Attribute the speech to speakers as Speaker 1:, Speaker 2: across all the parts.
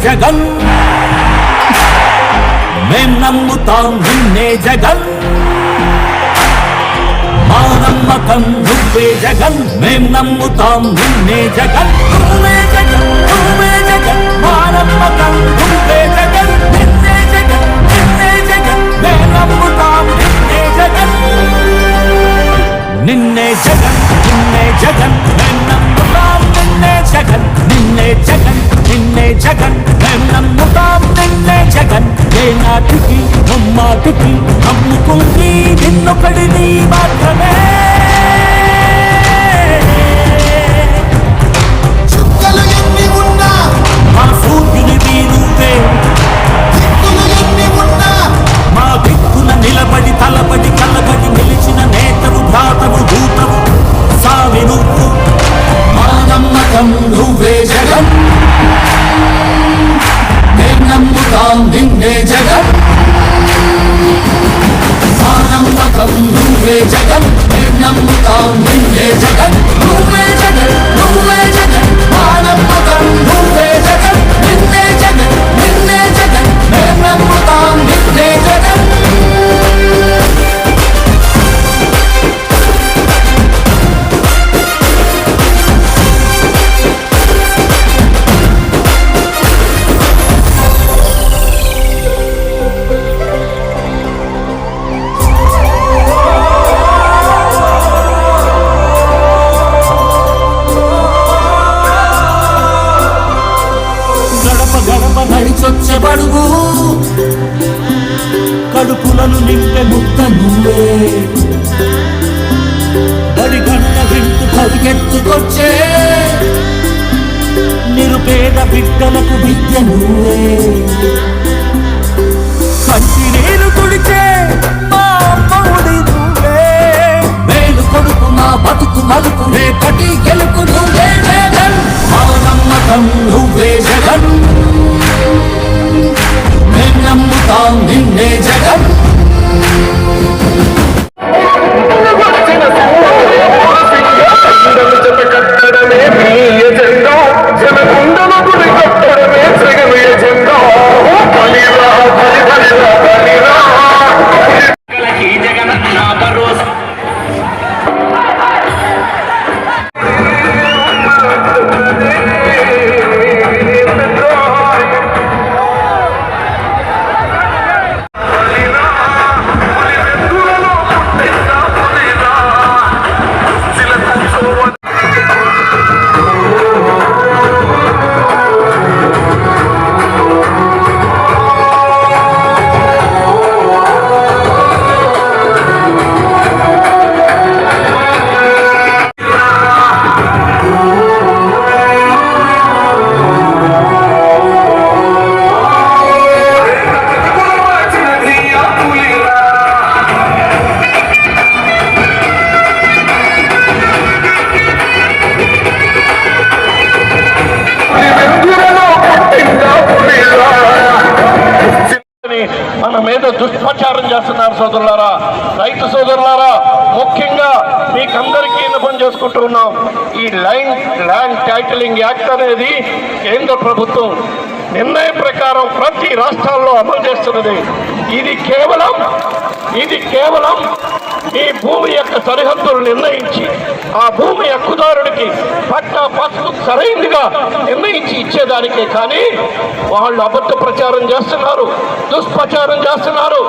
Speaker 1: జగన్ మేం నమ్ముతాం నిన్నే జగన్ మా నమ్మకం నువ్వే జగన్ మేం నమ్ముతాం నిన్నే జగన్ నువ్వే జగన్ నువ్వే జగన్ మా నమ్మకం నువ్వే జగన్ నిన్నే జగన్ నిన్నే జగన్ మేం నమ్ముతాం నిన్నే జగన్ నిన్నే జగన్ నిన్నే జగన్ మేం నమ్ముతాం నిన్నే జగన్ నిన్నే జగన్ నిన్నే జగన్ మేం నమ్ముతాం నిన్నే జగన్ ఏ నాటికి నమ్మాటికి నమ్ముకుంది నిన్నొకడిని మాత్రమే
Speaker 2: చుక్కలు ఎన్ని ఉన్నా
Speaker 1: మా సూర్యునివి నువ్వే
Speaker 2: దిక్కులు ఎన్ని ఉన్నా
Speaker 1: మా దిక్కున నిలబడి తలబడి కలబడి నిలిచిన నేతవు భ్రాతవు భూతవు సావి నువ్వు మా నమ్మకం నువ్వే జగన్ మేం నమ్ముతాం నిన్నే జగన్ మా నమ్మకం నువ్వే జగన్ మేం నమ్ముతాం నిన్నే జగన్ నువ్వే జగన్ నువ్వే జగన్ మా నమ్మకం నువ్వే జగన్ నిన్నే జగన్ నిన్నే జగన్ మేం నమ్ముతాం నిన్నే జగన్ నడిచొచ్చబడుగు కడుపులను నింపే ముద్ద నువ్వే బడిగన్న వింటు పరిగెత్తుకొచ్చే నిరుపేద బిడ్డలకు విద్య నువ్వే కంటి నీరు తుడిచే మా అమ్మఒడి నువ్వే మేలు కొడుకు మా బతుకు మలుపు రేపటి గెలుపు నువ్వే జగన్ మా నమ్మకం నువ్వే జగన్ మేం నమ్ముతాం నిన్నే జగన్
Speaker 3: మన మీద దుష్ప్రచారం చేస్తున్నారు సోదరులారా, రైతు సోదరులారా. ముఖ్యంగా మీకందరికీ పని చేసుకుంటూ ఉన్నాం. ఈ ల్యాండ్ టైటిలింగ్ యాక్ట్ అనేది కేంద్ర ప్రభుత్వం నిర్ణయం ప్రకారం ప్రతి రాష్ట్రాల్లో అమలు చేస్తున్నది. ఇది కేవలం ఈ భూమి యొక్క సరిహద్దులు నిర్ణయించి ఆ భూమి హక్కుదారుడికి పట్టా పాస్బుక్ సరైనదిగా నిర్ణయించి ఇచ్చేదానికే కానీ వాళ్ళు అబద్ధ ప్రచారం చేస్తున్నారు, దుష్ప్రచారం చేస్తున్నారు.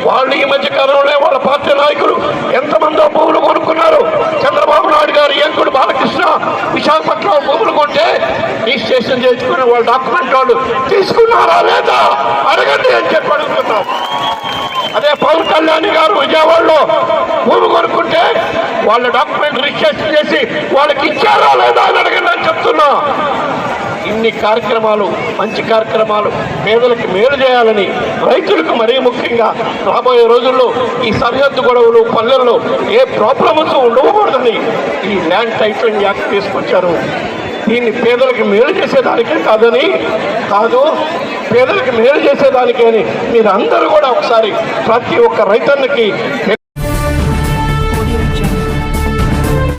Speaker 3: వాళ్ళు ఈ మధ్య కాలంలో వాళ్ళ పార్టీ నాయకులు ఎంతమందో భూములు కొనుక్కున్నారు. చంద్రబాబు నాయుడు గారు ఎంకుడు బాలకృష్ణ విశాఖపట్నం భూములు కొంటే రిజిస్ట్రేషన్ చేసుకుని వాళ్ళ డాక్యుమెంట్ వాళ్ళు తీసుకున్నారా లేదా అడగండి అని చెప్పి అడుగుతున్నాం. అదే పవన్ కళ్యాణ్ గారు విజయవాడలో భూమి కొనుక్కుంటే వాళ్ళ డాక్యుమెంట్ రిజిస్ట్రేషన్ చేసి వాళ్ళకి ఇచ్చారా లేదా అని అడగండి అని చెప్తున్నా. ఇన్ని కార్యక్రమాలు, మంచి కార్యక్రమాలు పేదలకు మేలు చేయాలని, రైతులకు మరీ ముఖ్యంగా రాబోయే రోజుల్లో ఈ సరిహద్దు గొడవలు పల్లెల్లో ఏ ప్రాబ్లమ్స్ ఉండకూడదని ఈ ల్యాండ్ టైటిలింగ్ యాక్ట్ తీసుకొచ్చారు. దీన్ని పేదలకు మేలు చేసేదానికే కాదు పేదలకు మేలు చేసేదానికే అని మీరు అందరూ కూడా ఒకసారి ప్రతి ఒక్క రైతన్నకి